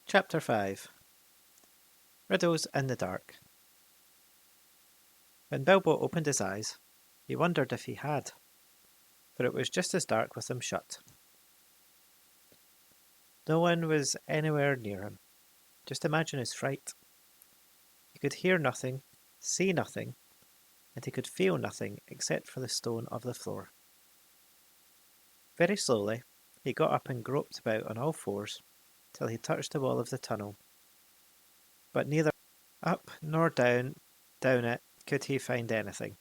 Chapter 5 Riddles in the Dark. When Bilbo opened his eyes, he wondered if he had, for it was just as dark with them shut. No one was anywhere near him. Just imagine his fright. He could hear nothing, see nothing, and he could feel nothing except for the stone of the floor. Very slowly, he got up and groped about on all fours till he touched the wall of the tunnel. But neither up nor down it could he find anything.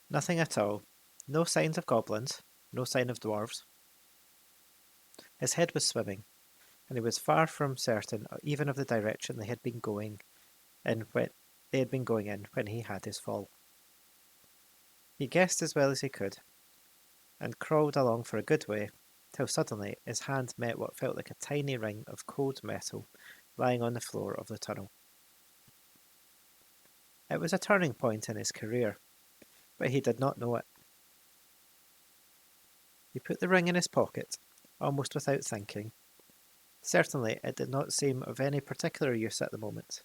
Nothing at all. No signs of goblins, no sign of dwarves. His head was swimming, and he was far from certain even of the direction they had been going in when he had his fall. He guessed as well as he could, and crawled along for a good way, till suddenly his hand met what felt like a tiny ring of cold metal lying on the floor of the tunnel. It was a turning point in his career, but he did not know it. He put the ring in his pocket, almost without thinking. Certainly it did not seem of any particular use at the moment.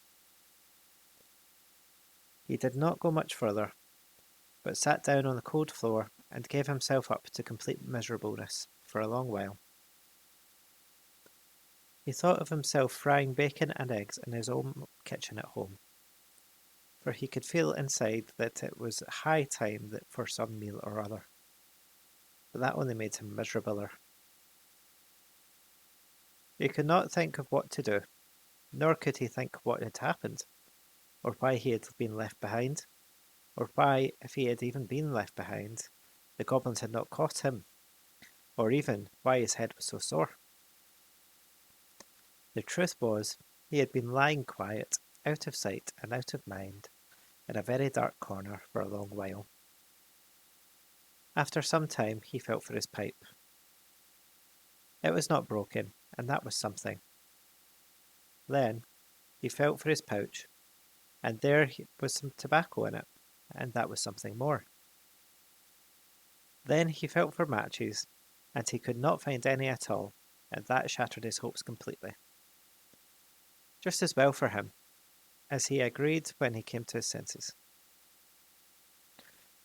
He did not go much further, but sat down on the cold floor and gave himself up to complete miserableness for a long while. He thought of himself frying bacon and eggs in his own kitchen at home, for he could feel inside that it was high time for some meal or other. But that only made him miserabler. He could not think of what to do, nor could he think what had happened, or why he had been left behind, or why, if he had even been left behind, the goblins had not caught him, or even why his head was so sore. The truth was, he had been lying quiet, out of sight and out of mind, in a very dark corner for a long while. After some time he felt for his pipe. It was not broken, and that was something. Then he felt for his pouch, and there was some tobacco in it, and that was something more. Then he felt for matches, and he could not find any at all, and that shattered his hopes completely. Just as well for him, as he agreed when he came to his senses.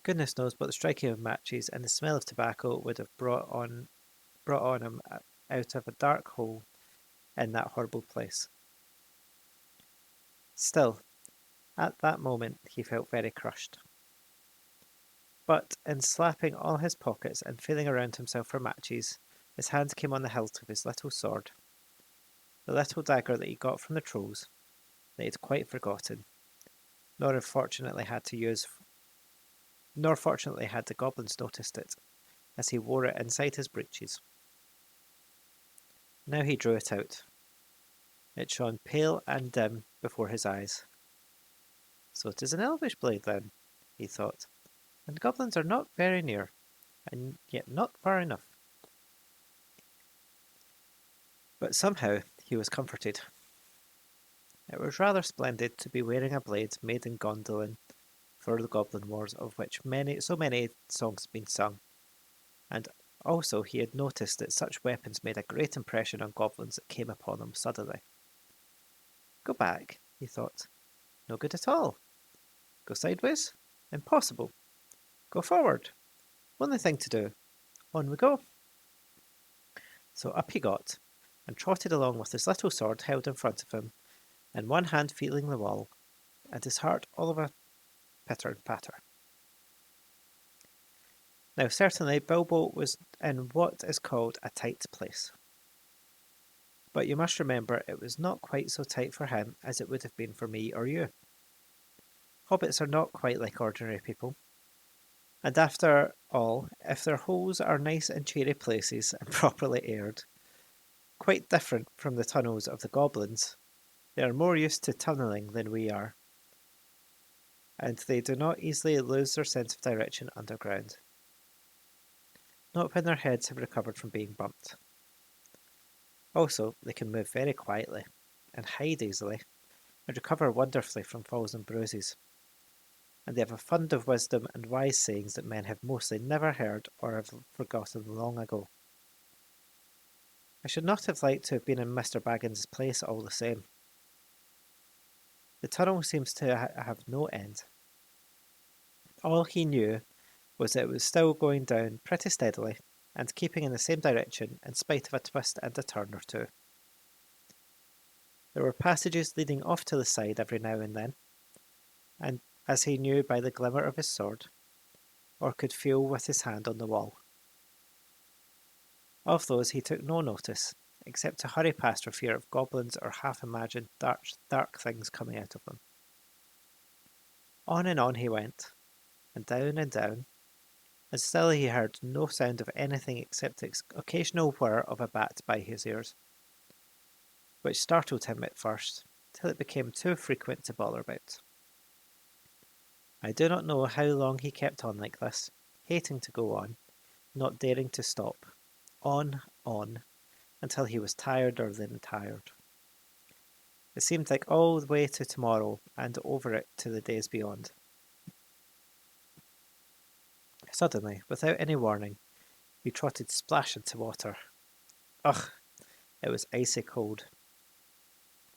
Goodness knows what the striking of matches and the smell of tobacco would have brought on him out of a dark hole in that horrible place. Still, at that moment he felt very crushed. But in slapping all his pockets and feeling around himself for matches, his hand came on the hilt of his little sword, the little dagger that he got from the trolls, that he had quite forgotten, nor fortunately had the goblins noticed it, as he wore it inside his breeches. Now he drew it out. It shone pale and dim before his eyes. So it is an elvish blade, then, he thought, and goblins are not very near, and yet not far enough. But somehow he was comforted. It was rather splendid to be wearing a blade made in Gondolin for the Goblin Wars, of which so many songs had been sung, and also he had noticed that such weapons made a great impression on goblins that came upon them suddenly. Go back, he thought. No good at all. Go sideways? Impossible. Go forward. Only thing to do. On we go. So up he got, and trotted along with his little sword held in front of him, in one hand feeling the wall, and his heart all of a pitter and patter. Now certainly Bilbo was in what is called a tight place. But you must remember it was not quite so tight for him as it would have been for me or you. Hobbits are not quite like ordinary people. And after all, if their holes are nice and cheery places and properly aired, quite different from the tunnels of the goblins, they are more used to tunnelling than we are, and they do not easily lose their sense of direction underground. Not when their heads have recovered from being bumped. Also, they can move very quietly, and hide easily, and recover wonderfully from falls and bruises. And they have a fund of wisdom and wise sayings that men have mostly never heard or have forgotten long ago. I should not have liked to have been in Mr. Baggins's place all the same. The tunnel seems to have no end. All he knew was that it was still going down pretty steadily and keeping in the same direction in spite of a twist and a turn or two. There were passages leading off to the side every now and then, and as he knew by the glimmer of his sword, or could feel with his hand on the wall. Of those he took no notice, except to hurry past for fear of goblins or half-imagined dark things coming out of them. On and on he went, and down, and still he heard no sound of anything except the occasional whir of a bat by his ears, which startled him at first, till it became too frequent to bother about. I do not know how long he kept on like this, hating to go on, not daring to stop, on, until he was tireder than tired. It seemed like all the way to tomorrow and over it to the days beyond. Suddenly, without any warning, he trotted splash into water. Ugh, it was icy cold.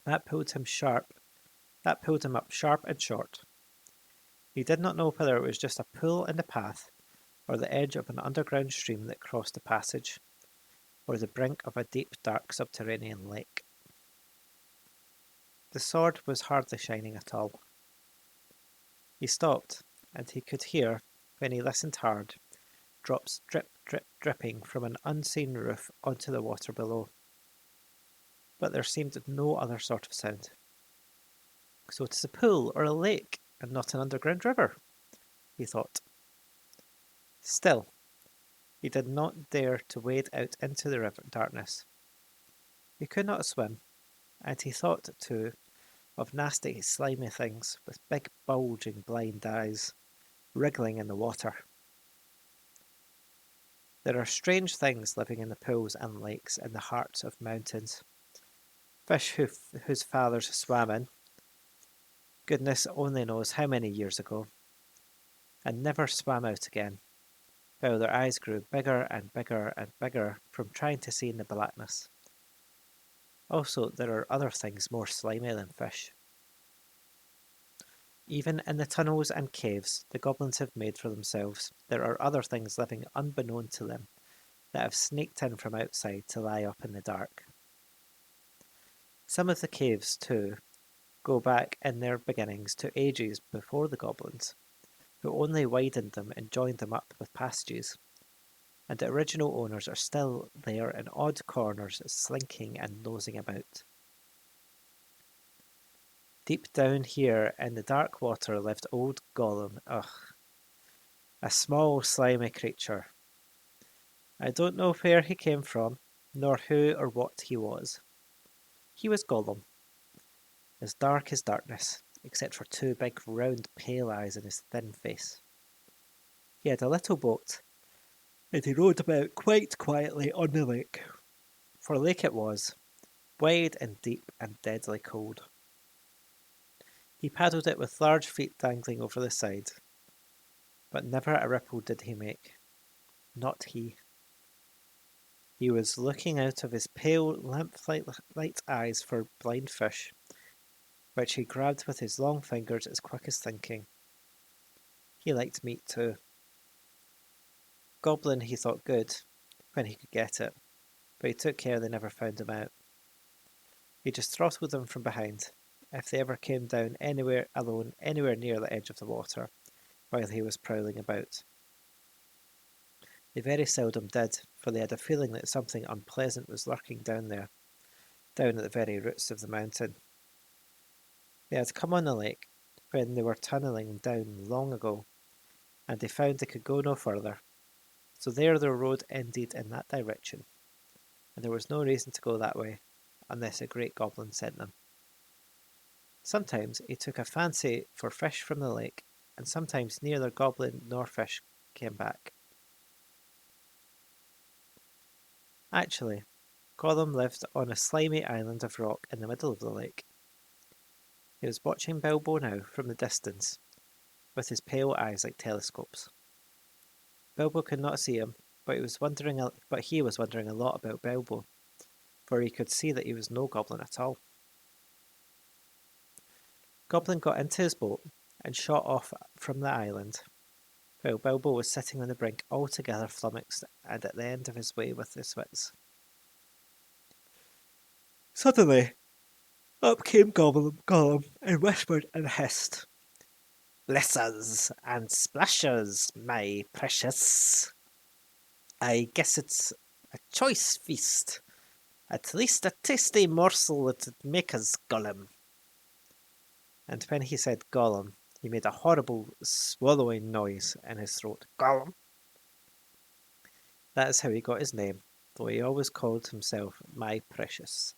That pulled him up sharp and short. He did not know whether it was just a pool in the path, or the edge of an underground stream that crossed the passage, or the brink of a deep, dark subterranean lake. The sword was hardly shining at all. He stopped, and he could hear, when he listened hard, drops dripping from an unseen roof onto the water below. But there seemed no other sort of sound. So it is a pool or a lake, and not an underground river, he thought. Still, he did not dare to wade out into the river darkness. He could not swim, and he thought, too, of nasty, slimy things with big, bulging, blind eyes, wriggling in the water. There are strange things living in the pools and lakes in the hearts of mountains. Fish whose fathers swam in, goodness only knows how many years ago, and never swam out again, while their eyes grew bigger and bigger and bigger from trying to see in the blackness. Also, there are other things more slimy than fish. Even in the tunnels and caves the goblins have made for themselves, there are other things living unbeknown to them, that have sneaked in from outside to lie up in the dark. Some of the caves, too, go back in their beginnings to ages before the goblins, who only widened them and joined them up with passages, and the original owners are still there in odd corners, slinking and nosing about. Deep down here in the dark water lived old Gollum, a small slimy creature. I don't know where he came from, nor who or what he was. He was Gollum, as dark as darkness, except for two big round pale eyes in his thin face. He had a little boat, and he rowed about quite quietly on the lake, for a lake it was, wide and deep and deadly cold. He paddled it with large feet dangling over the side, but never a ripple did he make. Not he. He was looking out of his pale, lamp-light eyes for blind fish, which he grabbed with his long fingers as quick as thinking. He liked meat too. Goblin he thought good, when he could get it, but he took care they never found him out. He just throttled them from behind, if they ever came down anywhere near the edge of the water, while he was prowling about. They very seldom did, for they had a feeling that something unpleasant was lurking down there, down at the very roots of the mountain. They had come on the lake when they were tunnelling down long ago, and they found they could go no further. So there their road ended in that direction, and there was no reason to go that way, unless a great goblin sent them. Sometimes he took a fancy for fish from the lake, and sometimes neither goblin nor fish came back. Actually, Gollum lived on a slimy island of rock in the middle of the lake. He was watching Bilbo now from the distance, with his pale eyes like telescopes. Bilbo could not see him, but he was wondering a lot about Bilbo. for he could see that he was no goblin at all. Goblin got into his boat and shot off from the island, while Bilbo was sitting on the brink altogether flummoxed and at the end of his way with his wits. Suddenly, up came Gollum and whispered and hissed, "Bless us and splash us, my precious. I guess it's a choice feast, at least a tasty morsel that'd make us Gollum." And when he said Gollum, he made a horrible swallowing noise in his throat. Gollum. That is how he got his name, though he always called himself my precious.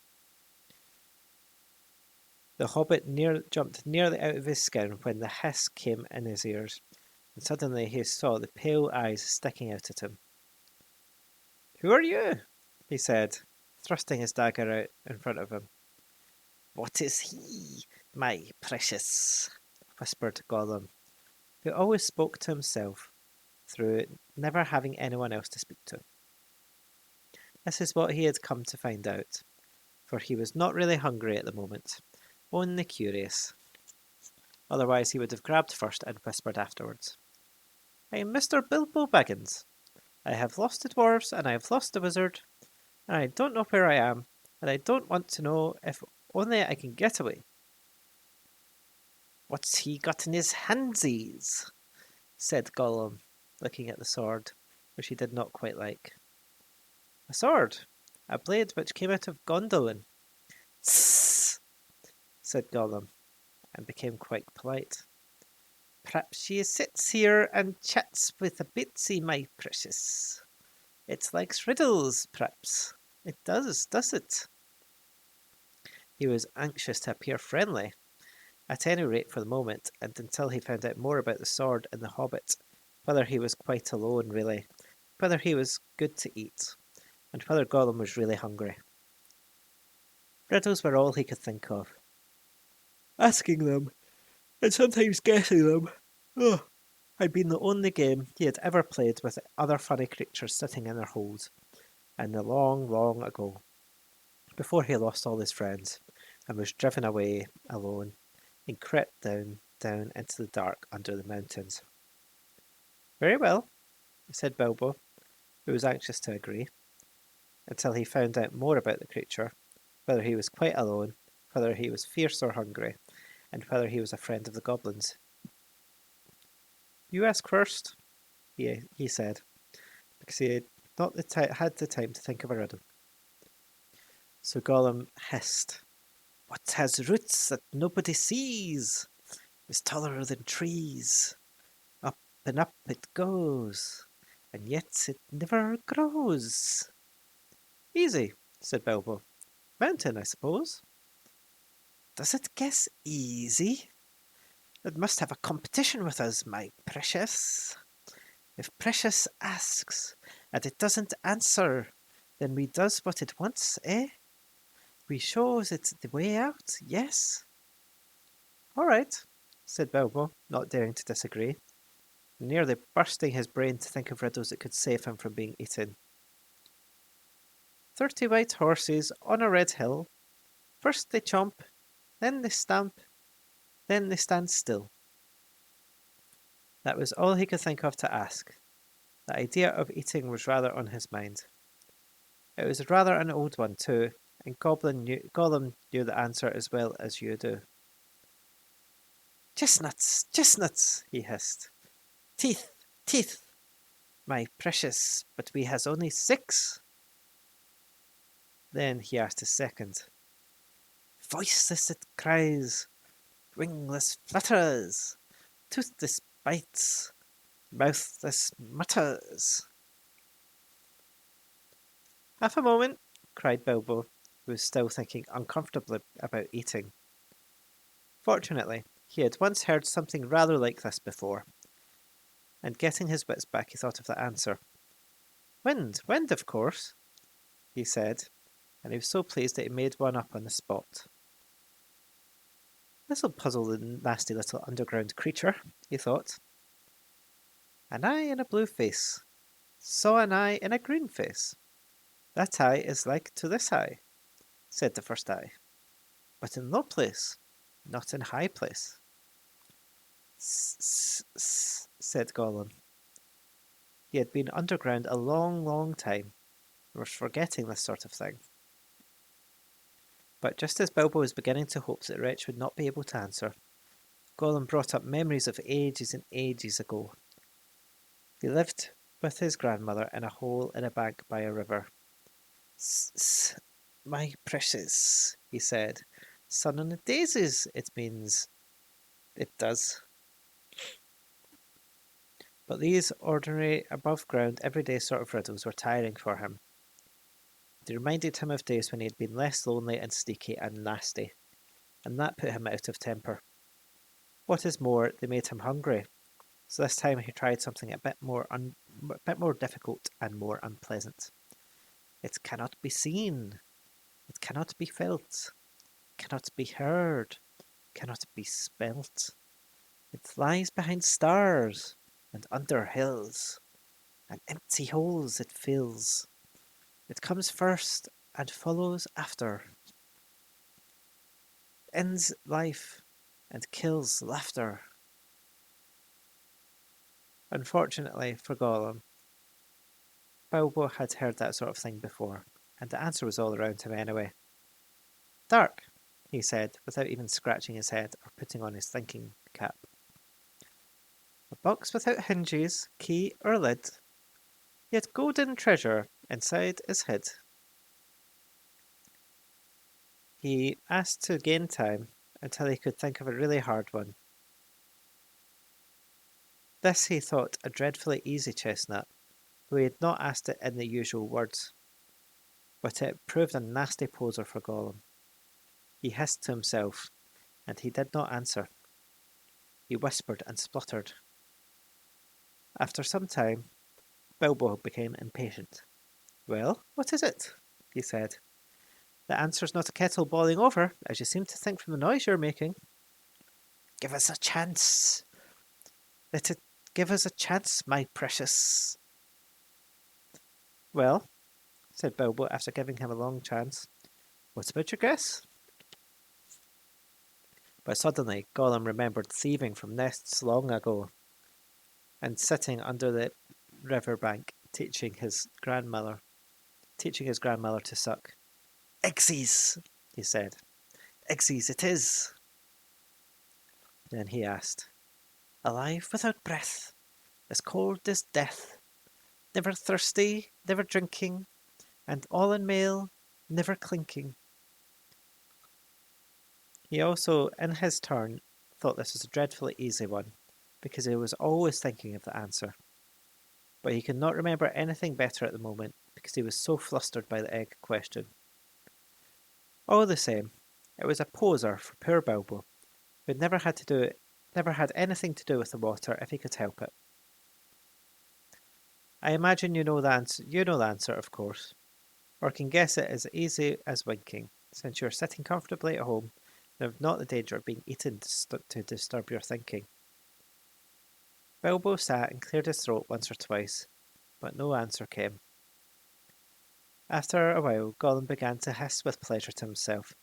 The hobbit jumped nearly out of his skin when the hiss came in his ears, and suddenly he saw the pale eyes sticking out at him. "Who are you?" he said, thrusting his dagger out in front of him. "What is he, my precious?" whispered Gollum, who always spoke to himself, through never having anyone else to speak to. This is what he had come to find out, for he was not really hungry at the moment, only curious. Otherwise he would have grabbed first and whispered afterwards. "I am Mr. Bilbo Baggins. I have lost the dwarves, and I have lost the wizard, and I don't know where I am, and I don't want to know if only I can get away." "What's he got in his handsies?" said Gollum, looking at the sword, which he did not quite like. "A sword, a blade which came out of Gondolin." "Tss," said Gollum, and became quite polite. "Perhaps she sits here and chats with a Bitsy, my precious. It likes riddles, perhaps. It does it?" He was anxious to appear friendly, at any rate for the moment, and until he found out more about the sword and the hobbit, whether he was quite alone, really, whether he was good to eat, and whether Gollum was really hungry. Riddles were all he could think of. Asking them, and sometimes guessing them, had been the only game he had ever played with other funny creatures sitting in their holes, in the long, long ago, before he lost all his friends, and was driven away alone, and crept down into the dark under the mountains. "Very well," said Bilbo, who was anxious to agree, until he found out more about the creature, whether he was quite alone, whether he was fierce or hungry, and whether he was a friend of the goblins. "You ask first," he said, because he had not had the time to think of a riddle. So Gollum hissed, "What has roots that nobody sees, is taller than trees. Up and up it goes, and yet it never grows." "Easy," said Bilbo. "Mountain, I suppose." "Does it guess easy? It must have a competition with us, my precious. If precious asks, and it doesn't answer, then we does what it wants, eh? We shows it the way out, yes?" "All right," said Bilbo, not daring to disagree, nearly bursting his brain to think of riddles that could save him from being eaten. 30 white horses on a red hill. First they chomp, then they stamp, then they stand still." That was all he could think of to ask. The idea of eating was rather on his mind. It was rather an old one, too, and Gollum knew the answer as well as you do. "Chestnuts, chestnuts," he hissed. "Teeth, teeth, my precious, but we has only 6. Then he asked a second. "Voiceless it cries, wingless flutters, toothless bites, mouthless mutters." "Half a moment," cried Bilbo, who was still thinking uncomfortably about eating. Fortunately, he had once heard something rather like this before, and getting his wits back he thought of the answer. "Wind, wind, of course," he said, and he was so pleased that he made one up on the spot. "This'll puzzle the nasty little underground creature," he thought. "An eye in a blue face, saw an eye in a green face. That eye is like to this eye. said the first eye, but in low place, not in high place. Said Gollum. He had been underground a long, long time, and was forgetting this sort of thing. But just as Bilbo was beginning to hope that the wretch would not be able to answer, Gollum brought up memories of ages and ages ago. He lived with his grandmother in a hole in a bank by a river. My precious, he said. Sun on the daisies, it means. It does. But these ordinary, above-ground, everyday sort of riddles were tiring for him. They reminded him of days when he had been less lonely and sneaky and nasty, and that put him out of temper. What is more, they made him hungry, so this time he tried something a bit more difficult and more unpleasant. It cannot be seen, it cannot be felt, cannot be heard, cannot be spelt. It lies behind stars and under hills, and empty holes it fills. It comes first and follows after, ends life and kills laughter. Unfortunately for Gollum, Bilbo had heard that sort of thing before, and the answer was all around him anyway. Dark, he said, without even scratching his head or putting on his thinking cap. A box without hinges, key, or lid, yet golden treasure inside is hid. He asked to gain time until he could think of a really hard one. This he thought a dreadfully easy chestnut, though he had not asked it in the usual words. But it proved a nasty poser for Gollum. He hissed to himself, and he did not answer. He whispered and spluttered. After some time, Bilbo became impatient. Well, what is it? He said. The answer's not a kettle boiling over, as you seem to think from the noise you're making. Give us a chance. Let it give us a chance, my precious. Well, said Bilbo after giving him a long chance. What about your guess? But suddenly Gollum remembered thieving from nests long ago, and sitting under the river bank teaching his grandmother to suck. Exies, he said. Exies it is. Then he asked, alive without breath, as cold as death, never thirsty, never drinking, and all in mail, never clinking. He also, in his turn, thought this was a dreadfully easy one, because he was always thinking of the answer. But he could not remember anything better at the moment, because he was so flustered by the egg question. All the same, it was a poser for poor Bilbo, who had never had anything to do with the water if he could help it. I imagine you know the answer, of course, or can guess it as easy as winking, since you are sitting comfortably at home and have not the danger of being eaten to disturb your thinking. Bilbo sat and cleared his throat once or twice, but no answer came. After a while, Gollum began to hiss with pleasure to himself.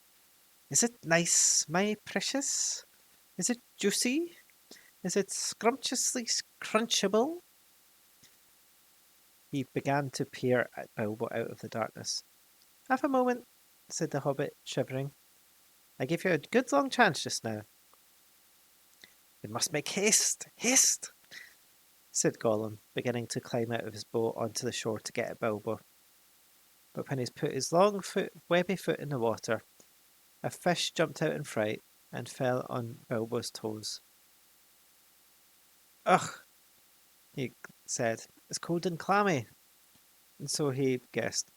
Is it nice, my precious? Is it juicy? Is it scrumptiously crunchable? He began to peer at Bilbo out of the darkness. Half a moment, said the hobbit, shivering. I gave you a good long chance just now. We must make haste, haste, said Gollum, beginning to climb out of his boat onto the shore to get at Bilbo. But when he's put his long webby foot in the water, a fish jumped out in fright and fell on Bilbo's toes. Ugh, he said, it's cold and clammy. And so he guessed.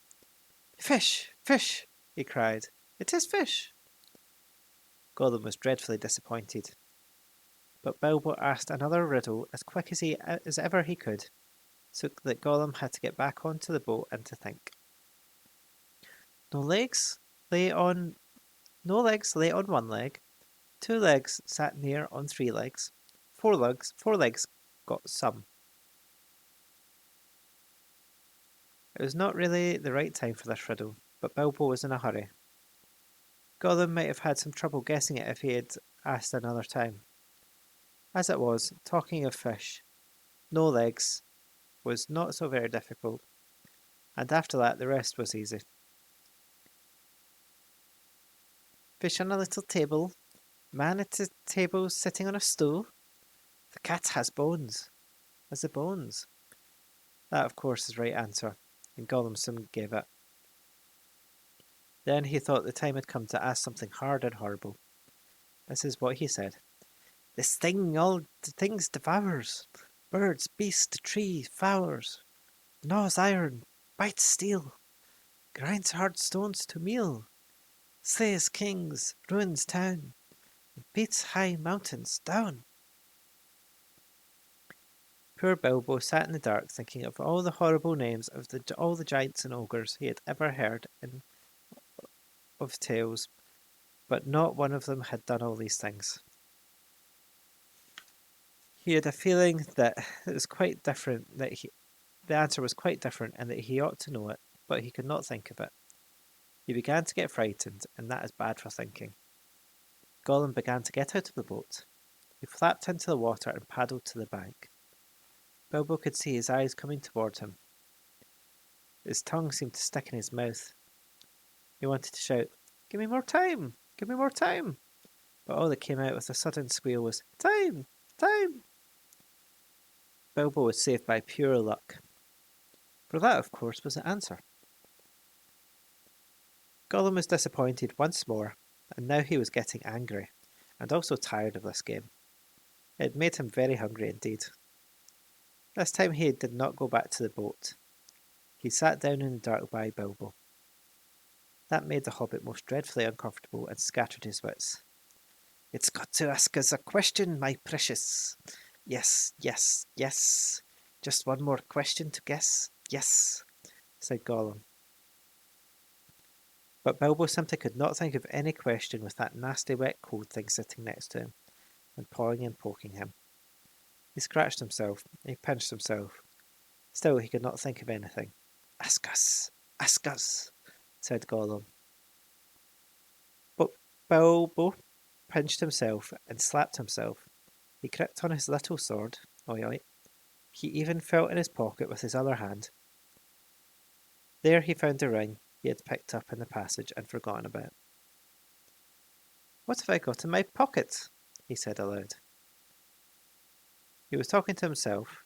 Fish, fish, he cried. It is fish. Gollum was dreadfully disappointed. But Bilbo asked another riddle as quick as ever he could, so that Gollum had to get back onto the boat and to think. No legs lay on one leg. 2 legs sat near on 3 legs. 4 legs got some. It was not really the right time for this riddle, but Bilbo was in a hurry. Gollum might have had some trouble guessing it if he had asked another time. As it was, talking of fish, no legs, was not so very difficult, and after that the rest was easy. Fish on a little table, man at a table sitting on a stool. The cat has bones. Has the bones? That, of course, is the right answer, and Gollum soon gave it. Then he thought the time had come to ask something hard and horrible. This is what he said. This thing all things devours. Birds, beast, tree, flowers. Gnaws iron, bites steel. Grinds hard stones to meal. Slays kings, ruins town. And beats high mountains down. Poor Bilbo sat in the dark thinking of all the horrible names of all the giants and ogres he had ever heard of tales, but not one of them had done all these things. He had a feeling that it was quite different, the answer was quite different and that he ought to know it, but he could not think of it. He began to get frightened, and that is bad for thinking. Gollum began to get out of the boat. He flapped into the water and paddled to the bank. Bilbo could see his eyes coming toward him. His tongue seemed to stick in his mouth. He wanted to shout, "Give me more time! Give me more time!" But all that came out with a sudden squeal was, "Time! Time!" Bilbo was saved by pure luck. For that, of course, was the answer. Gollum was disappointed once more, and now he was getting angry, and also tired of this game. It had made him very hungry indeed. This time he did not go back to the boat. He sat down in the dark by Bilbo. That made the hobbit most dreadfully uncomfortable and scattered his wits. "It's got to ask us a question, my precious. Yes, yes, yes. Just one more question to guess. Yes," said Gollum. But Bilbo simply could not think of any question with that nasty wet cold thing sitting next to him, and pawing and poking him. He scratched himself, he pinched himself. Still he could not think of anything. Ask us, said Gollum. But Bilbo pinched himself and slapped himself. He gripped on his little sword, oi oi. He even felt in his pocket with his other hand. There he found the ring he had picked up in the passage and forgotten about. "What have I got in my pocket?" he said aloud. He was talking to himself,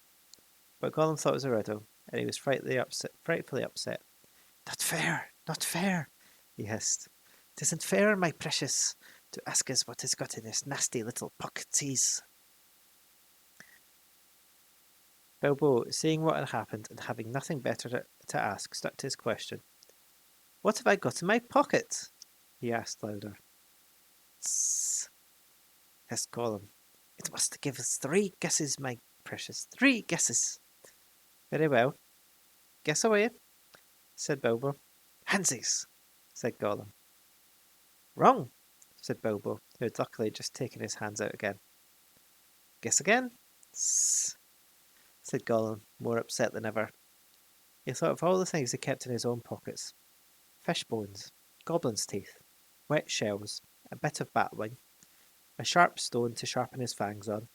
but Gollum thought it was a riddle, and he was frightfully upset. Not fair, not fair, he hissed. "'Tisn't fair, my precious, to ask us what is got in this nasty little pocketsies." Bilbo, seeing what had happened and having nothing better to ask, stuck to his question. "What have I got in my pocket?" he asked louder. "Tss," hissed Gollum. "It must give us 3 guesses, my precious, 3 guesses." "Very well. Guess away," said Bilbo. "Handsies," said Gollum. "Wrong," said Bilbo, who had luckily just taken his hands out again. "Guess again." "Tss," said Gollum, more upset than ever. He thought of all the things he kept in his own pockets. Fish bones, goblin's teeth, wet shells, a bit of bat wing, a sharp stone to sharpen his fangs on,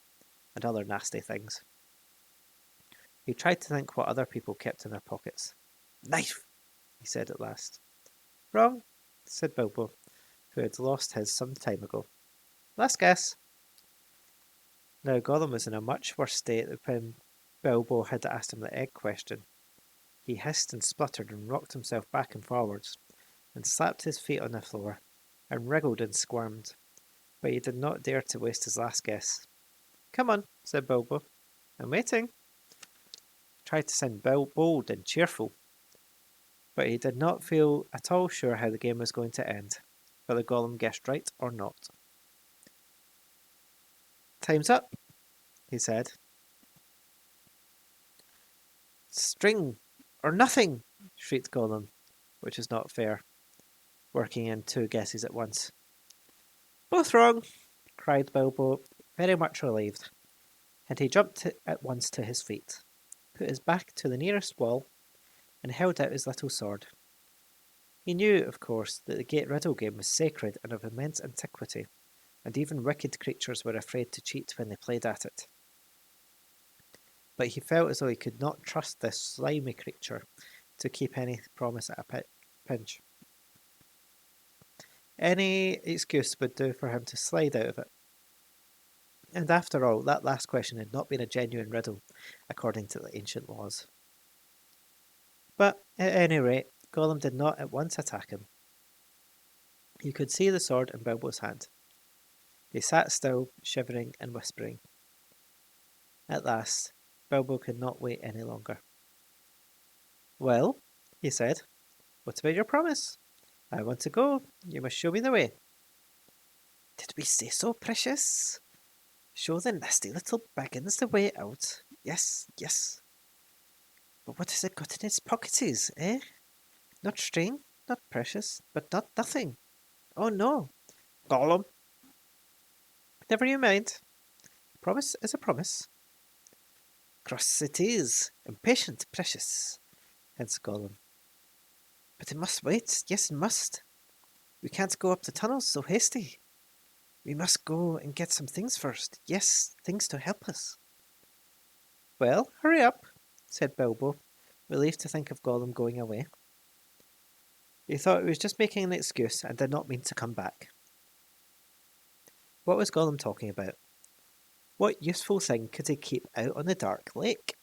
and other nasty things. He tried to think what other people kept in their pockets. "Knife," he said at last. "Wrong," said Bilbo, who had lost his some time ago. "Last guess." Now Gollum was in a much worse state than when Bilbo had asked him the egg question. He hissed and spluttered and rocked himself back and forwards, and slapped his feet on the floor, and wriggled and squirmed, but he did not dare to waste his last guess. "Come on," said Bilbo. "I'm waiting." He tried to sound bold and cheerful, but he did not feel at all sure how the game was going to end, whether Gollum guessed right or not. "Time's up," he said. "String or nothing!" shrieked Gollum, which is not fair, working in 2 guesses at once. "Both wrong!" cried Bilbo, very much relieved, and he jumped at once to his feet, put his back to the nearest wall, and held out his little sword. He knew, of course, that the Get Riddle game was sacred and of immense antiquity, and even wicked creatures were afraid to cheat when they played at it. But he felt as though he could not trust this slimy creature to keep any promise at a pinch. Any excuse would do for him to slide out of it. And after all, that last question had not been a genuine riddle, according to the ancient laws. But at any rate, Gollum did not at once attack him. He could see the sword in Bilbo's hand. He sat still, shivering and whispering. At last, Bilbo could not wait any longer. Well, he said, what about your promise? I want to go. You must show me the way. Did we say so, precious? Show the nasty little Baggins the way out. Yes, yes. But what has it got in its pockets, eh? Not string, not precious, but not nothing. Oh no. Gollum. Never you mind. Promise is a promise. Cross it is. Impatient, precious. Hence Gollum. But it must wait. Yes, it must. We can't go up the tunnels so hasty. We must go and get some things first. Yes, things to help us. Well, hurry up, said Bilbo, relieved to think of Gollum going away. He thought he was just making an excuse and did not mean to come back. What was Gollum talking about? What useful thing could he keep out on the dark lake?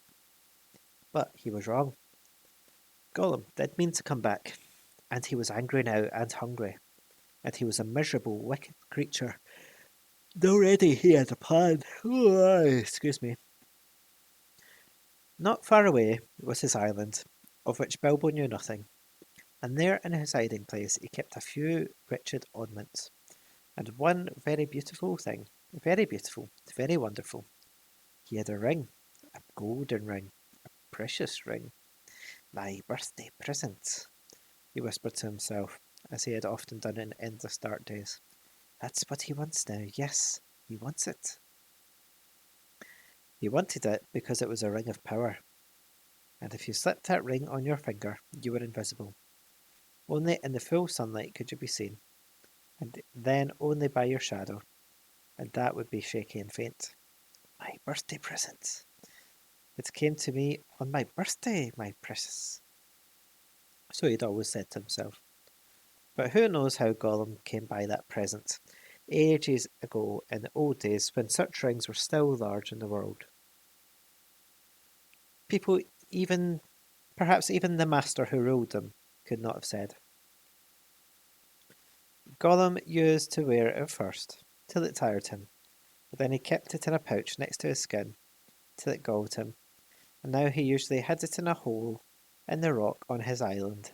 But he was wrong. Gollum did mean to come back, and he was angry now and hungry, and he was a miserable, wicked creature. Already he had a plan. Excuse me. Not far away was his island, of which Bilbo knew nothing, and there in his hiding place he kept a few wretched oddments, and one very beautiful thing, very wonderful. He had a ring, a golden ring, a precious ring, my birthday present, he whispered to himself, as he had often done in endless dark days. That's what he wants now, yes, he wants it. He wanted it because it was a ring of power, and if you slipped that ring on your finger, you were invisible. Only in the full sunlight could you be seen, and then only by your shadow, and that would be shaky and faint. My birthday present. It came to me on my birthday, my precious. So he'd always said to himself. But who knows how Gollum came by that present, ages ago in the old days when such rings were still large in the world. People, perhaps even the master who ruled them, could not have said. Gollum used to wear it at first, till it tired him, but then he kept it in a pouch next to his skin, till it galled him, and now he usually hid it in a hole in the rock on his island,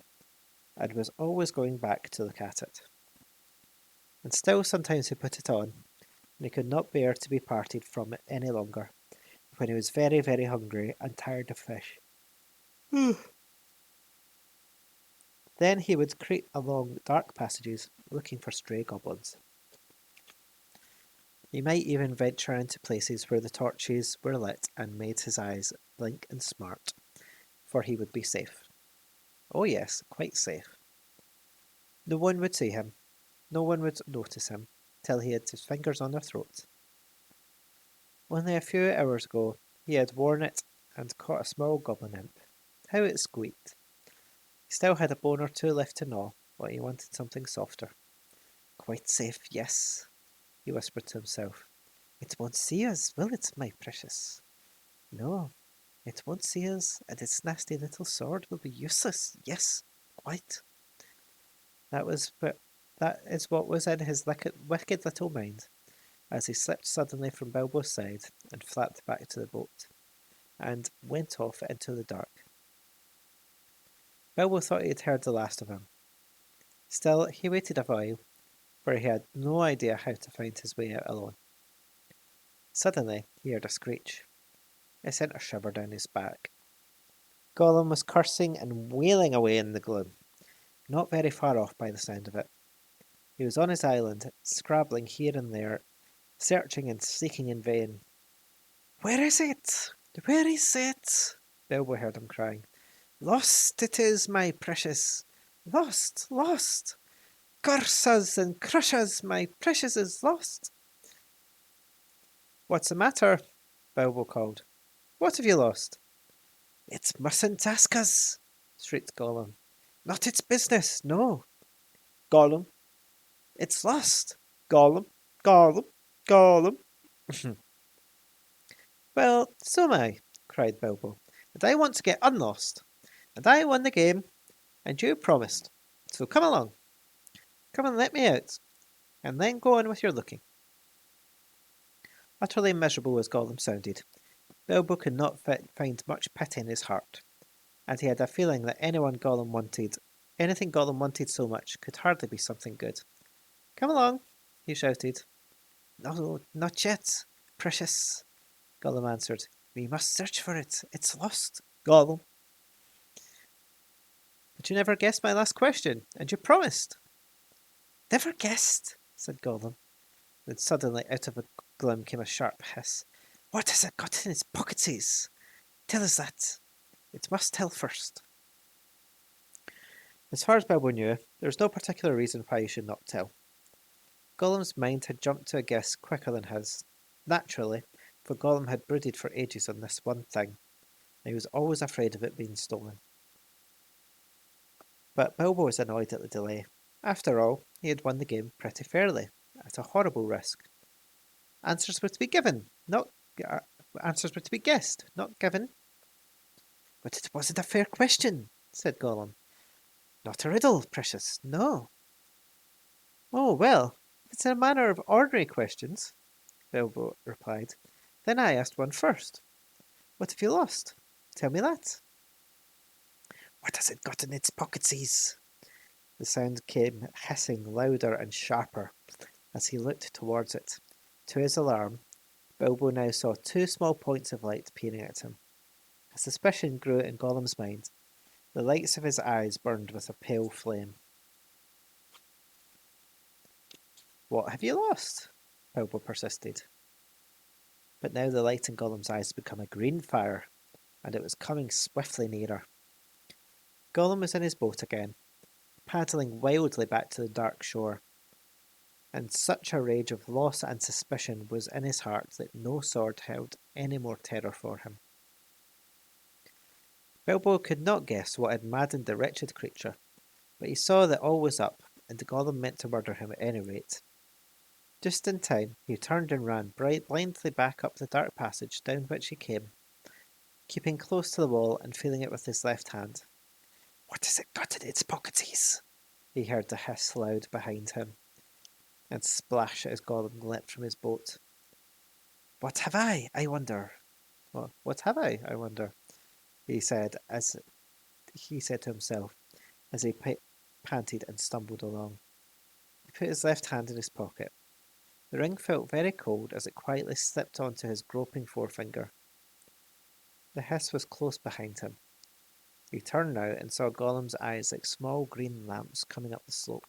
and was always going back to look at it. And still sometimes he put it on, and he could not bear to be parted from it any longer, when he was very, very hungry and tired of fish. Then he would creep along dark passages, looking for stray goblins. He might even venture into places where the torches were lit and made his eyes blink and smart, for he would be safe. Oh yes, quite safe. No one would see him, no one would notice him, till he had his fingers on their throats. Only a few hours ago he had worn it and caught a small goblin imp. How it squeaked! He still had a bone or two left to gnaw, but he wanted something softer. Quite safe, yes, he whispered to himself. It won't see us, will it, my precious? No, it won't see us, and its nasty little sword will be useless. Yes, quite. That is what was in his wicked little mind, as he slipped suddenly from Bilbo's side and flapped back to the boat, and went off into the dark. Bilbo thought he had heard the last of him. Still, he waited a while, for he had no idea how to find his way out alone. Suddenly, he heard a screech. It sent a shiver down his back. Gollum was cursing and wailing away in the gloom, not very far off by the sound of it. He was on his island, scrabbling here and there, searching and seeking in vain. Where is it? Where is it? Bilbo heard him crying. Lost it is, my precious. Lost, lost! Curse us and crush us, my precious is lost! What's the matter? Bilbo called. What have you lost? It mustn't ask us, shrieked Gollum. Not its business, no. Gollum, it's lost. Gollum, Gollum, Gollum. Well, so am I, cried Bilbo, and I want to get unlost. And I won the game, and you promised. So come along, come and let me out, and then go on with your looking. Utterly miserable as Gollum sounded, Bilbo could not find much pity in his heart, and he had a feeling that anything Gollum wanted so much, could hardly be something good. Come along, he shouted. No, not yet, precious, Gollum answered. We must search for it. It's lost, Gollum. But you never guessed my last question, and you promised. Never guessed, said Gollum. Then suddenly out of a gloom came a sharp hiss. What has it got in its pockets? Tell us that. It must tell first. As far as Bilbo knew, there was no particular reason why he should not tell. Gollum's mind had jumped to a guess quicker than his. Naturally, for Gollum had brooded for ages on this one thing, and he was always afraid of it being stolen. But Bilbo was annoyed at the delay. After all, he had won the game pretty fairly, at a horrible risk. Answers were to be given, not answers were to be guessed, not given. But it wasn't a fair question, said Gollum. Not a riddle, precious, no. Oh, well, if it's a manner of ordinary questions, Bilbo replied, then I asked one first. What have you lost? Tell me that. What has it got in its pocketses? The sound came hissing louder and sharper as he looked towards it. To his alarm, Bilbo now saw two small points of light peering at him. A suspicion grew in Gollum's mind. The lights of his eyes burned with a pale flame. What have you lost? Bilbo persisted. But now the light in Gollum's eyes had become a green fire, and it was coming swiftly nearer. Gollum was in his boat again, paddling wildly back to the dark shore, and such a rage of loss and suspicion was in his heart that no sword held any more terror for him. Bilbo could not guess what had maddened the wretched creature, but he saw that all was up, and Gollum meant to murder him at any rate. Just in time, he turned and ran blindly back up the dark passage down which he came, keeping close to the wall and feeling it with his left hand. What has it got in its pockets? He heard the hiss loud behind him, and splash as Gollum leapt from his boat. What have I wonder? What have I wonder? He said to himself as he panted and stumbled along. He put his left hand in his pocket. The ring felt very cold as it quietly slipped onto his groping forefinger. The hiss was close behind him. He turned now and saw Gollum's eyes like small green lamps coming up the slope.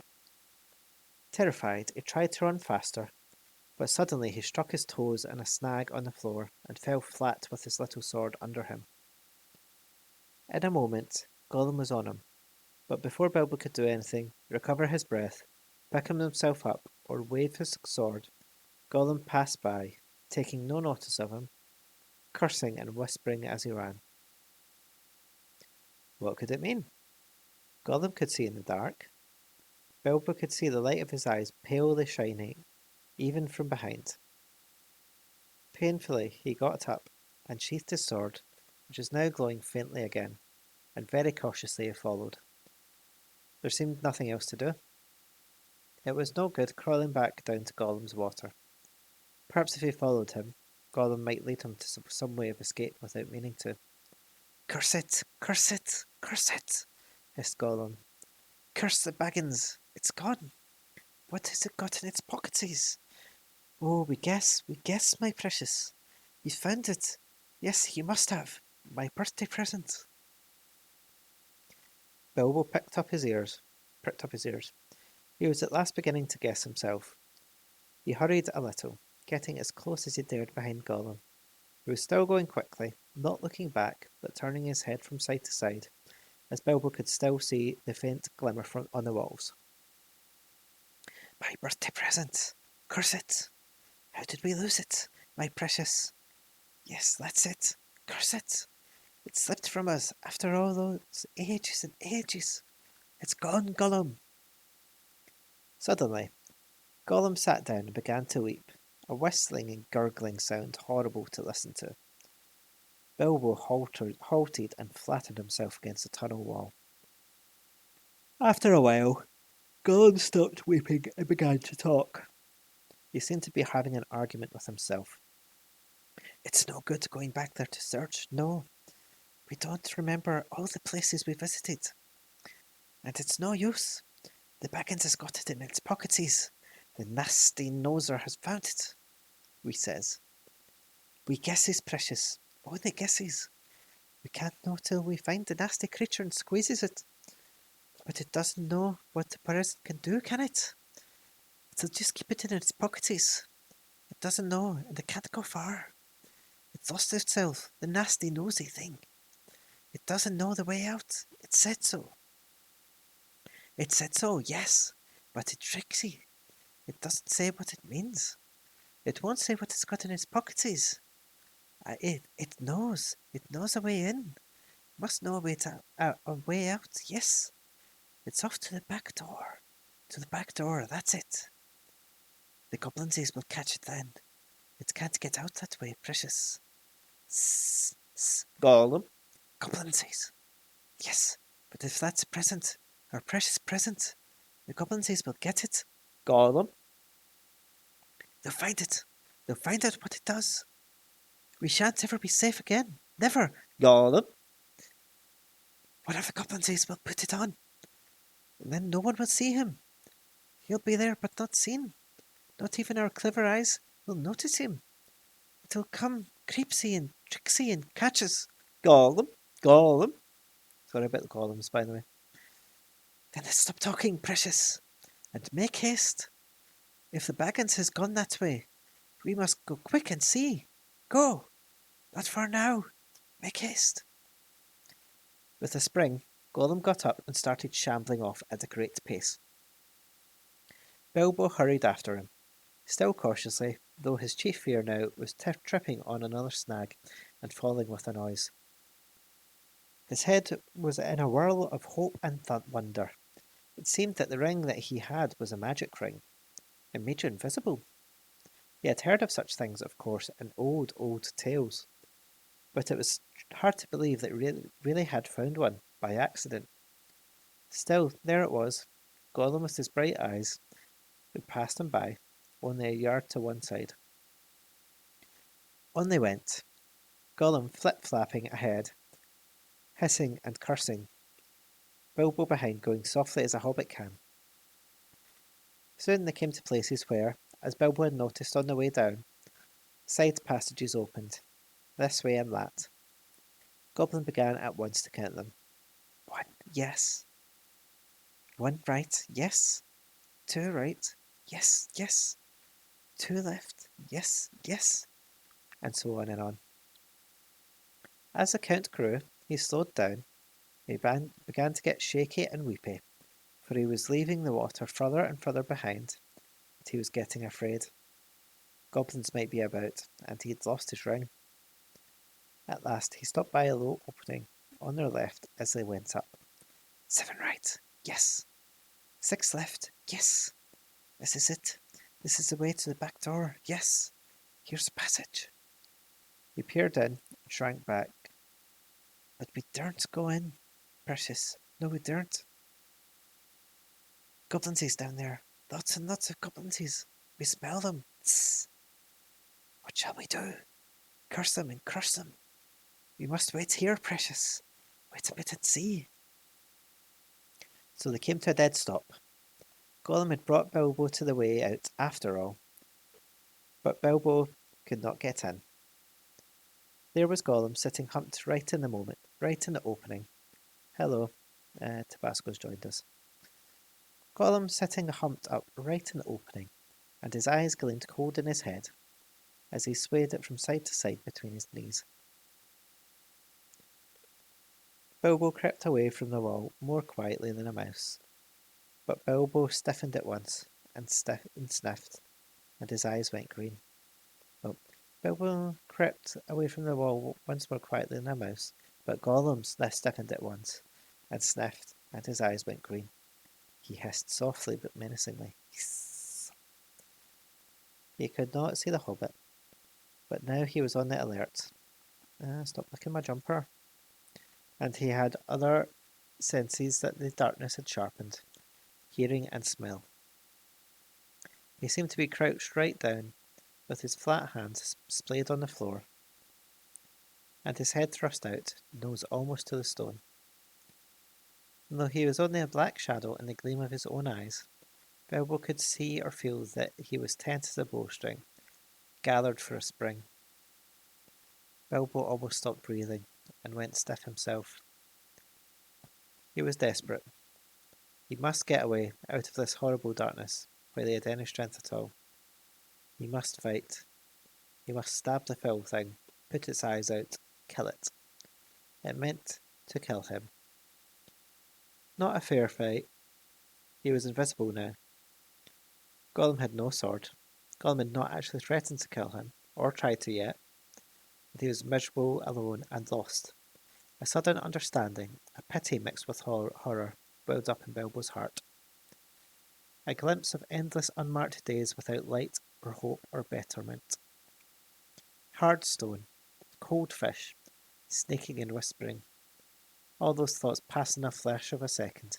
Terrified, he tried to run faster, but suddenly he struck his toes in a snag on the floor and fell flat with his little sword under him. In a moment, Gollum was on him, but before Bilbo could do anything, recover his breath, pick himself up, or wave his sword, Gollum passed by, taking no notice of him, cursing and whispering as he ran. What could it mean? Gollum could see in the dark. Bilbo could see the light of his eyes palely shining, even from behind. Painfully he got up and sheathed his sword, which was now glowing faintly again, and very cautiously he followed. There seemed nothing else to do. It was no good crawling back down to Gollum's water. Perhaps if he followed him, Gollum might lead him to some way of escape without meaning to. Curse it! Curse it! Curse it! hissed Gollum. Curse the Baggins! It's gone! What has it got in its pockets? Oh, we guess, my precious. You found it. Yes, you must have. My birthday present. Bilbo pricked up his ears. He was at last beginning to guess himself. He hurried a little, getting as close as he dared behind Gollum, who was still going quickly, not looking back, but turning his head from side to side, as Bilbo could still see the faint glimmer on the walls. My birthday present! Curse it! How did we lose it, my precious? Yes, that's it. Curse it! It slipped from us after all those ages and ages. It's gone, Gollum! Suddenly, Gollum sat down and began to weep, a whistling and gurgling sound horrible to listen to. Bilbo halted and flattened himself against the tunnel wall. After a while, Gollum stopped weeping and began to talk. He seemed to be having an argument with himself. It's no good going back there to search, no. We don't remember all the places we visited. And it's no use. The Baggins has got it in its pockets. The nasty noser has found it, we says. We guesses, precious, only guesses. We can't know till we find the nasty creature and squeezes it. But it doesn't know what the present can do, can it? It'll just keep it in its pockets. It doesn't know, and it can't go far. It's lost itself, the nasty nosy thing. It doesn't know the way out. It said so. It said so, yes, but it's tricksy. It doesn't say what it means. It won't say what it's got in its pockets. It knows. It knows a way in. Must know a way out, yes. It's off to the back door. To the back door, that's it. The goblinsies will catch it then. It can't get out that way, precious. Gollum. Goblinsies. Yes, but if that's a present, our precious present, the goblinsies will get it. Gollum. They'll find it. They'll find out what it does. We shan't ever be safe again. Never. Gollum. One of the goblinsies will put it on. And then no one will see him. He'll be there but not seen. Not even our clever eyes will notice him. It'll come creepsy and tricksy and catch us. Gollum. Gollum. Sorry about the Gollums, by the way. Then let's stop talking, precious, and make haste. If the Baggins has gone that way, we must go quick and see. Go. Not far now. Make haste. With a spring, Gollum got up and started shambling off at a great pace. Bilbo hurried after him, still cautiously, though his chief fear now was tripping on another snag and falling with a noise. His head was in a whirl of hope and wonder. It seemed that the ring that he had was a magic ring. It made you invisible. He had heard of such things, of course, in old tales, but it was hard to believe that he really had found one by accident. Still, there it was, Gollum with his bright eyes, who passed him by, only a yard to one side. On they went, Gollum flip-flapping ahead, hissing and cursing, Bilbo behind going softly as a hobbit can. Soon they came to places where, as Bilbo had noticed on the way down, side passages opened, this way and that. Goblin began at once to count them. 1, yes. 1 right, yes. 2 right, yes, yes. 2 left, yes, yes. And so on and on. As the count grew, he slowed down. He began to get shaky and weepy, for he was leaving the water further and further behind, and he was getting afraid. Goblins might be about, and he had lost his ring. At last he stopped by a low opening on their left as they went up. 7 right, yes. 6 left, yes. This is it. This is the way to the back door, yes. Here's the passage. He peered in and shrank back. But we daren't go in, precious. No, we daren't. Goblinsies down there. Lots and lots of goblinsies. We smell them. Tss. What shall we do? Curse them and crush them. We must wait here, precious. Wait a bit and see. So they came to a dead stop. Gollum had brought Bilbo to the way out after all, but Bilbo could not get in. There was Gollum sitting humped right in the moment, right in the opening. Hello, Tabasco's joined us. Gollum sitting humped up right in the opening, and his eyes gleamed cold in his head, as he swayed it from side to side between his knees. Bilbo crept away from the wall more quietly than a mouse, but Bilbo stiffened at once and sniffed, and his eyes went green. Oh, Bilbo crept away from the wall once more quietly than a mouse, but Gollum stiffened at once and sniffed, and his eyes went green. He hissed softly but menacingly. Hiss. He could not see the hobbit, but now he was on the alert. Stop licking my jumper. And he had other senses that the darkness had sharpened, hearing and smell. He seemed to be crouched right down, with his flat hands splayed on the floor, and his head thrust out, nose almost to the stone. And though he was only a black shadow in the gleam of his own eyes, Bilbo could see or feel that he was tense as a bowstring, gathered for a spring. Bilbo almost stopped breathing, and went stiff himself. He was desperate. He must get away, out of this horrible darkness, while he had any strength at all. He must fight. He must stab the foul thing, put its eyes out, kill it. It meant to kill him. Not a fair fight. He was invisible now. Gollum had no sword. Gollum had not actually threatened to kill him, or tried to yet, and he was miserable, alone, and lost. A sudden understanding, a pity mixed with horror, welled up in Bilbo's heart. A glimpse of endless unmarked days without light or hope or betterment. Hard stone, cold fish, snaking and whispering. All those thoughts passed in a flash of a second.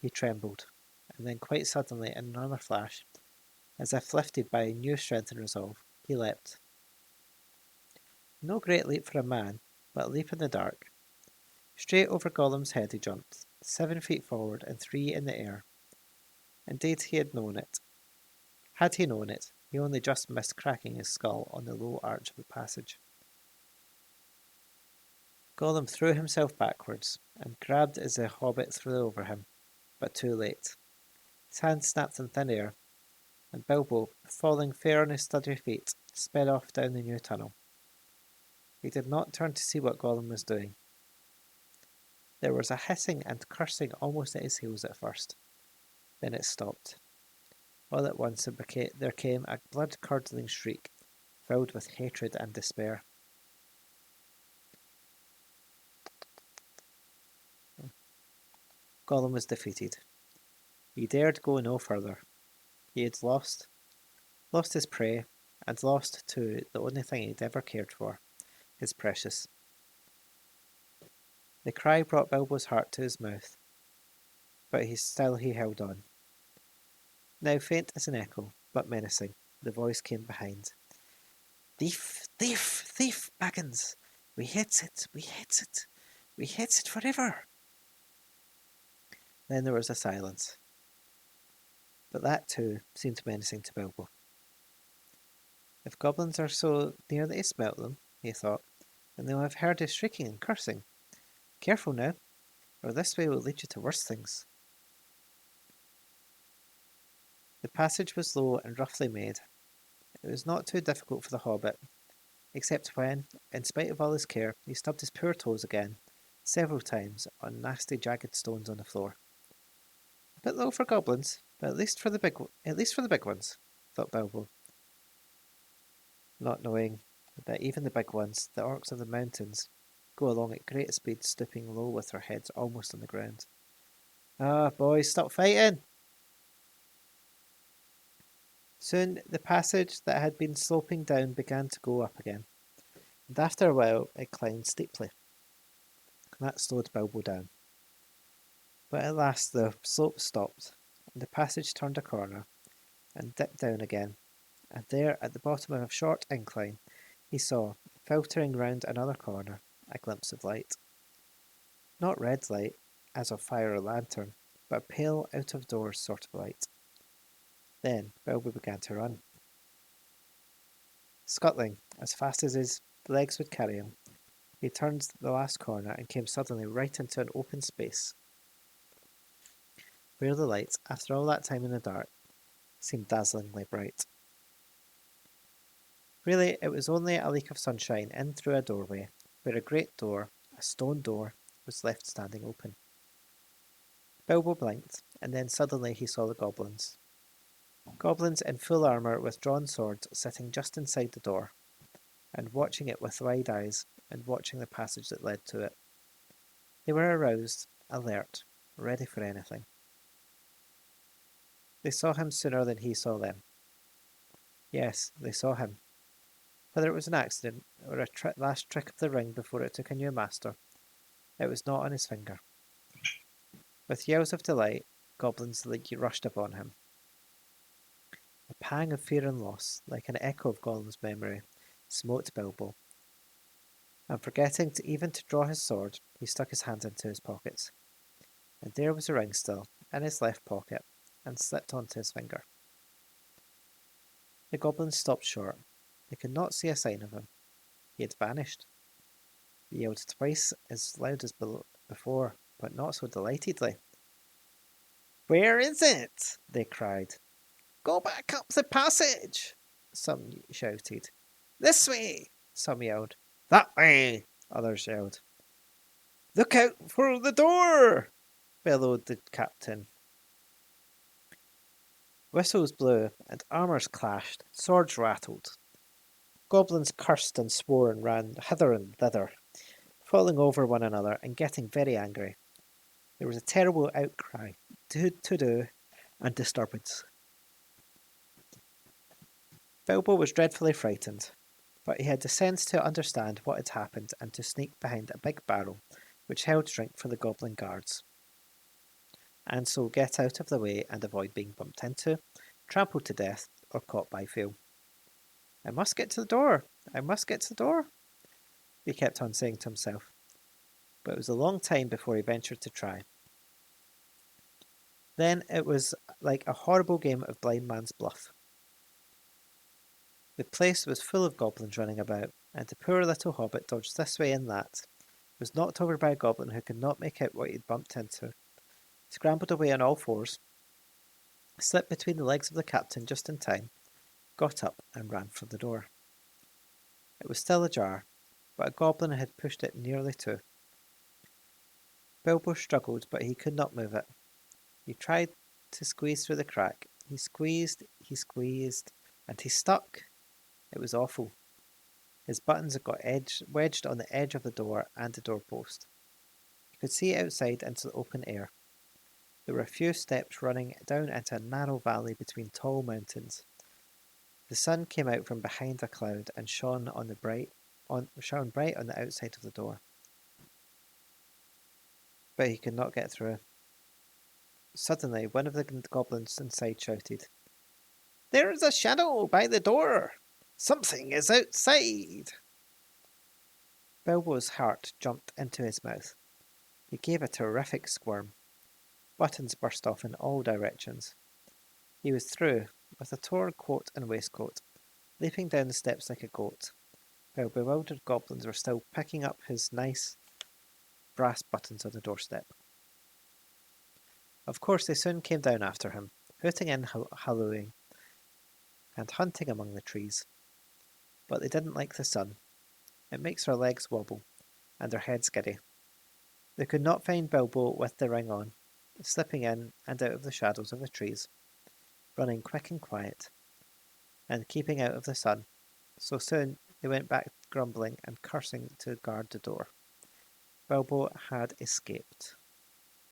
He trembled, and then quite suddenly, in another flash, as if lifted by new strength and resolve, he leapt. No great leap for a man, but a leap in the dark. Straight over Gollum's head he jumped, 7 feet forward and 3 in the air. Indeed, he had known it. Had he known it, he only just missed cracking his skull on the low arch of the passage. Gollum threw himself backwards, and grabbed as the hobbit threw over him, but too late. His hand snapped in thin air, and Bilbo, falling fair on his steady feet, sped off down the new tunnel. He did not turn to see what Gollum was doing. There was a hissing and cursing almost at his heels at first. Then it stopped. All at once there came a blood-curdling shriek, filled with hatred and despair. Gollum was defeated. He dared go no further. He had lost his prey, and lost, too, the only thing he'd ever cared for, his precious. The cry brought Bilbo's heart to his mouth, but he held on. Now faint as an echo, but menacing, the voice came behind. Thief, thief, thief, Baggins! We hits it, we hits it, we hits it forever! Then there was a silence, but that too seemed menacing to Bilbo. If goblins are so near that he smelt them, he thought, then they'll have heard his shrieking and cursing. Careful now, or this way will lead you to worse things. The passage was low and roughly made. It was not too difficult for the hobbit, except when, in spite of all his care, he stubbed his poor toes again, several times, on nasty jagged stones on the floor. A bit low for goblins, but at least for the big ones, thought Bilbo, not knowing that even the big ones, the orcs of the mountains, go along at great speed, stooping low with their heads almost on the ground. Ah, boys, stop fighting! Soon the passage that had been sloping down began to go up again, and after a while it climbed steeply. That slowed Bilbo down. But at last the slope stopped, and the passage turned a corner, and dipped down again, and there, at the bottom of a short incline, he saw, filtering round another corner, a glimpse of light. Not red light, as of fire or lantern, but pale out-of-doors sort of light. Then Bilbo began to run. Scuttling, as fast as his legs would carry him, he turned the last corner and came suddenly right into an open space, where the light, after all that time in the dark, seemed dazzlingly bright. Really, it was only a leak of sunshine in through a doorway, where a great door, a stone door, was left standing open. Bilbo blinked, and then suddenly he saw the goblins. Goblins in full armour with drawn swords sitting just inside the door, and watching it with wide eyes, and watching the passage that led to it. They were aroused, alert, ready for anything. They saw him sooner than he saw them. Yes, they saw him. Whether it was an accident, or a last trick of the ring before it took a new master, it was not on his finger. With yells of delight, goblins rushed upon him. A pang of fear and loss, like an echo of Gollum's memory, smote Bilbo, and forgetting even to draw his sword, he stuck his hands into his pockets. And there was the ring still, in his left pocket, and slipped onto his finger. The goblins stopped short. They could not see a sign of him. He had vanished. He yelled twice as loud as before, but not so delightedly. "Where is it?" they cried. "Go back up the passage," some shouted. "This way," some yelled. "That way," others yelled. "Look out for the door," bellowed the captain. Whistles blew, and armours clashed, swords rattled. Goblins cursed and swore and ran hither and thither, falling over one another and getting very angry. There was a terrible outcry, to-do, and disturbance. Bilbo was dreadfully frightened, but he had the sense to understand what had happened and to sneak behind a big barrel which held drink for the goblin guards, and so get out of the way and avoid being bumped into, trampled to death, or caught by Feel. "I must get to the door! I must get to the door!" he kept on saying to himself, but it was a long time before he ventured to try. Then it was like a horrible game of blind man's bluff. The place was full of goblins running about, and the poor little hobbit dodged this way and that, was knocked over by a goblin who could not make out what he had bumped into, scrambled away on all fours, slipped between the legs of the captain just in time, got up and ran for the door. It was still ajar, but a goblin had pushed it nearly to. Bilbo struggled, but he could not move it. He tried to squeeze through the crack. He squeezed, and he stuck. It was awful. His buttons had got wedged on the edge of the door and the doorpost. He could see outside into the open air. There were a few steps running down into a narrow valley between tall mountains. The sun came out from behind a cloud and shone bright on the outside of the door. But he could not get through. Suddenly, one of the goblins inside shouted, "There is a shadow by the door! Something is outside!" Bilbo's heart jumped into his mouth. He gave a terrific squirm. Buttons burst off in all directions. He was through, with a torn coat and waistcoat, leaping down the steps like a goat, while bewildered goblins were still picking up his nice brass buttons on the doorstep. Of course, they soon came down after him, hooting and hallooing, and hunting among the trees. But they didn't like the sun. It makes their legs wobble, and their heads giddy. They could not find Bilbo with the ring on, slipping in and out of the shadows of the trees, running quick and quiet, and keeping out of the sun. So soon they went back grumbling and cursing to guard the door. Bilbo had escaped.